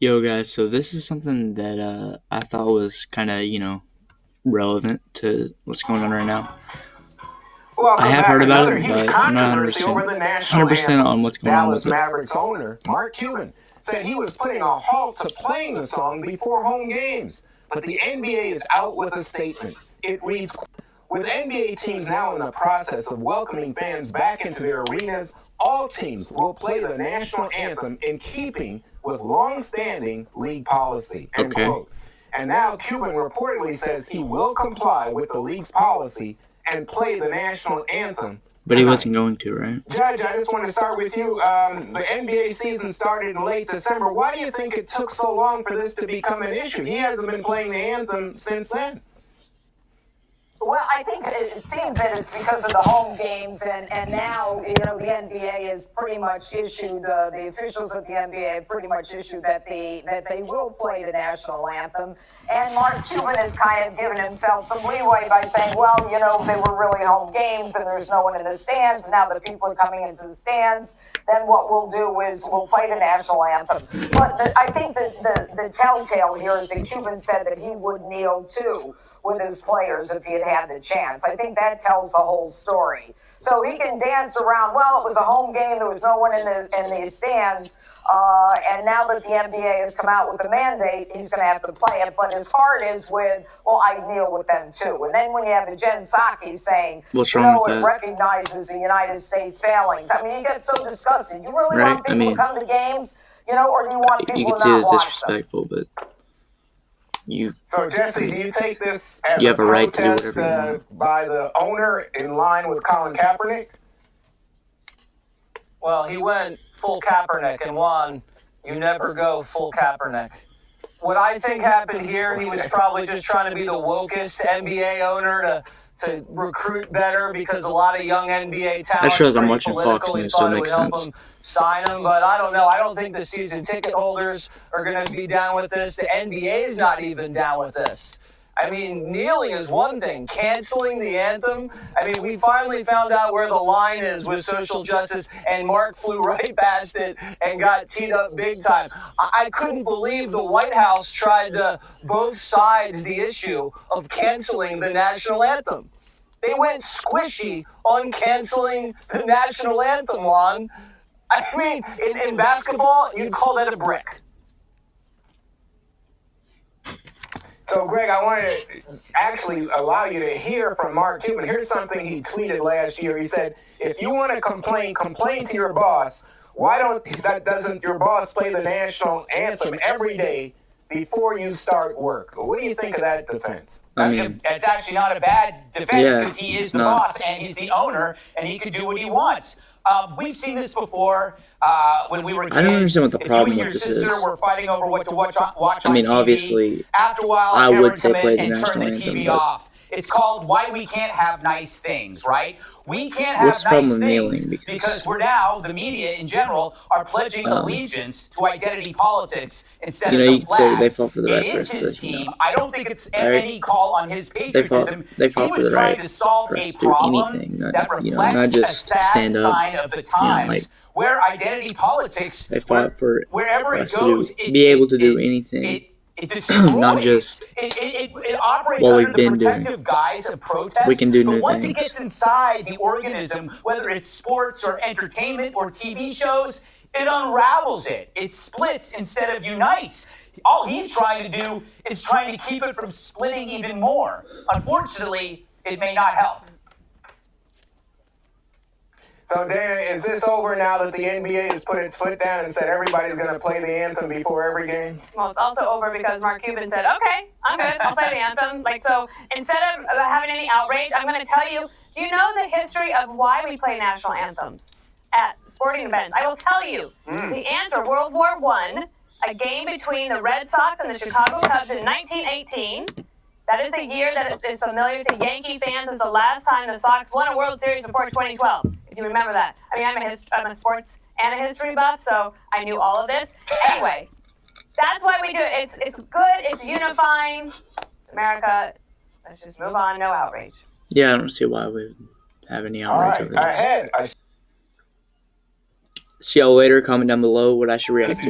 Yo, guys, so this is something that I thought was kind of, relevant to what's going on right now. I have heard about it, but I'm not 100% on what's going on with Dallas Mavericks owner Mark Cuban said he was putting a halt to playing the song before home games. But the NBA is out with a statement. It reads, with NBA teams now in the process of welcoming fans back into their arenas, all teams will play the national anthem in keeping with long-standing league policy, end quote. And now Cuban reportedly says he will comply with the league's policy and play the national anthem. But he wasn't going to, right? Judge, I just want to start with you. The NBA season started in late December. Why do you think it took so long for this to become an issue? He hasn't been playing the anthem since then. Well, I think it seems that it's because of the home games, and now, the NBA has pretty much issued, the officials at the NBA have pretty much issued that they will play the national anthem. And Mark Cuban has kind of given himself some leeway by saying, well, they were really home games and there's no one in the stands. And now the people are coming into the stands. Then what we'll do is we'll play the national anthem. But I think that the telltale here is that Cuban said that he would kneel too with his players if he had the chance. I think that tells the whole story. So he can dance around, well, it was a home game, there was no one in the stands, and now that the NBA has come out with the mandate, he's going to have to play it, but his heart is with, well, I kneel with them too. And then when you have a Jen Psaki saying, it recognizes the United States failings. I mean, you get so disgusted. You really want people to come to games, or do you want people to not watch them? You can see it's disrespectful, but So, Jesse, do you take this as you have a right to do protest whatever you want. by the owner in line with Colin Kaepernick? Well, he went full Kaepernick, and Juan, you never go full Kaepernick. What I think happened here, he was probably just trying to be the wokest NBA owner to recruit better because a lot of young NBA talent. That shows I'm watching Fox News, so it makes sense. Sign him, but I don't know. I don't think the season ticket holders are going to be down with this. The NBA is not even down with this. I mean, kneeling is one thing. Canceling the anthem, I mean, we finally found out where the line is with social justice, and Mark flew right past it and got teed up big time. I couldn't believe the White House tried to both sides the issue of canceling the national anthem. They went squishy on canceling the national anthem, Juan. I mean, in basketball, you'd call that a brick. So, Greg, I wanted to actually allow you to hear from Mark Cuban. Here's something he tweeted last year. He said, if you want to complain to your boss. Doesn't your boss play the national anthem every day before you start work? What do you think of that defense? I mean, it's actually not a bad defense because he is the boss and he's the owner and he can do what he wants. We've seen this before when we were kids. I don't understand what the problem with this is. If you and your sister were fighting over what to watch on TV, obviously, after a while, I would say play the and national turn the anthem, TV but off. It's called Why We Can't Have Nice Things, right? We can't have what's the nice problem with things kneeling? because we're now, the media in general, are pledging allegiance to identity politics instead of the you could say flag. they fought for the right It is for his us team. I don't think it's any call on his They patriotism. fought for the right to solve for us a to do problem anything, that reflects not just a sad stand up. sign of the times, where identity politics, They fought for us to be able to do anything. It destroys. Not just it operates what under we've the been doing. protective guise of protest. We can do but new once things. it gets inside the organism, whether it's sports or entertainment or TV shows, it unravels it. It splits instead of unites. All he's trying to do is trying to keep it from splitting even more. Unfortunately, it may not help. So, Dana, is this over now that the NBA has put its foot down and said everybody's going to play the anthem before every game? Well, it's also over because Mark Cuban said, okay, I'm good, I'll play the anthem. So instead of having any outrage, I'm going to tell you, do you know the history of why we play national anthems at sporting events? I will tell you. The answer, World War I, a game between the Red Sox and the Chicago Cubs in 1918. That is a year that is familiar to Yankee fans as the last time the Sox won a World Series before 2012, if you remember that. I mean, I'm a sports and a history buff, so I knew all of this. Anyway, that's why we do it. It's good. It's unifying. It's America. Let's just move on. No outrage. Yeah, I don't see why we would have any outrage over this. Ahead. See y'all later. Comment down below what I should react to.